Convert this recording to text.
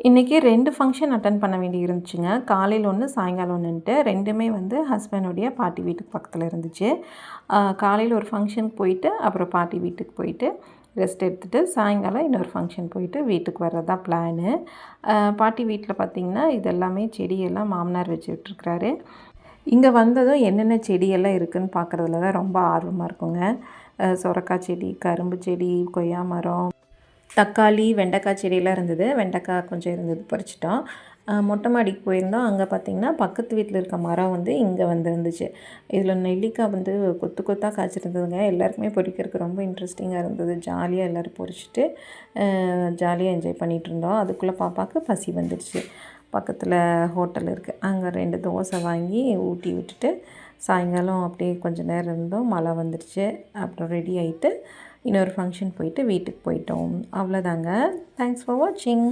இன்றைக்கி 2 function attend பண்ண வேண்டி இருந்துச்சுங்க. காலையில் ஒன்று, சாயங்காலம் ஒன்றுன்ட்டு 2மே வந்து ஹஸ்பண்டுடைய பாட்டி வீட்டுக்கு பக்கத்தில் இருந்துச்சு. காலையில் ஒரு ஃபங்க்ஷனுக்கு போயிட்டு, அப்புறம் பாட்டி வீட்டுக்கு போயிட்டு ரெஸ்ட் எடுத்துகிட்டு, சாயங்காலம் இன்னொரு ஃபங்க்ஷன் போயிட்டு வீட்டுக்கு வர்றது தான் பிளானு. பாட்டி வீட்டில் பார்த்திங்கன்னா, இது எல்லாமே செடியெல்லாம் மாமனார் வச்சு விட்டுருக்குறாரு. இங்கே வந்ததும் என்னென்ன செடியெல்லாம் இருக்குதுன்னு பார்க்குறதுல தான் ரொம்ப ஆர்வமாக இருக்குங்க. சொரக்காய் செடி, கரும்பு செடி, கொய்யா மரம், தக்காளி, வெண்டைக்காய் செடியெல்லாம் இருந்தது. வெண்டைக்காய் கொஞ்சம் இருந்தது, பறிச்சிட்டோம். மொட்டை மாடிக்கு போயிருந்தோம். அங்கே பார்த்திங்கன்னா, பக்கத்து வீட்டில் இருக்க மரம் வந்து இங்கே வந்துருந்துச்சு. இதில் நெல்லிக்காய் வந்து கொத்து கொத்தாக காய்ச்சிருந்ததுங்க. எல்லாருக்குமே பொறிக்கிறதுக்கு ரொம்ப இன்ட்ரெஸ்டிங்காக இருந்தது. ஜாலியாக எல்லோரும் பொறிச்சிட்டு ஜாலியாக என்ஜாய் பண்ணிகிட்ருந்தோம். அதுக்குள்ளே பாப்பாவுக்கு பசி வந்துடுச்சு. பக்கத்தில் ஹோட்டல் இருக்குது, அங்கே 2 தோசை வாங்கி ஊட்டி விட்டுட்டு சாயங்காலம் அப்படியே கொஞ்சம் நேரம் இருந்தோம். மழை வந்துடுச்சு. அப்புறம் ரெடி ஆகிட்டு இன்னொரு ஃபங்க்ஷன் போயிட்டு வீட்டுக்கு போயிட்டோம். அவ்வளோதாங்க. தேங்க்ஸ் ஃபார் வாட்சிங்.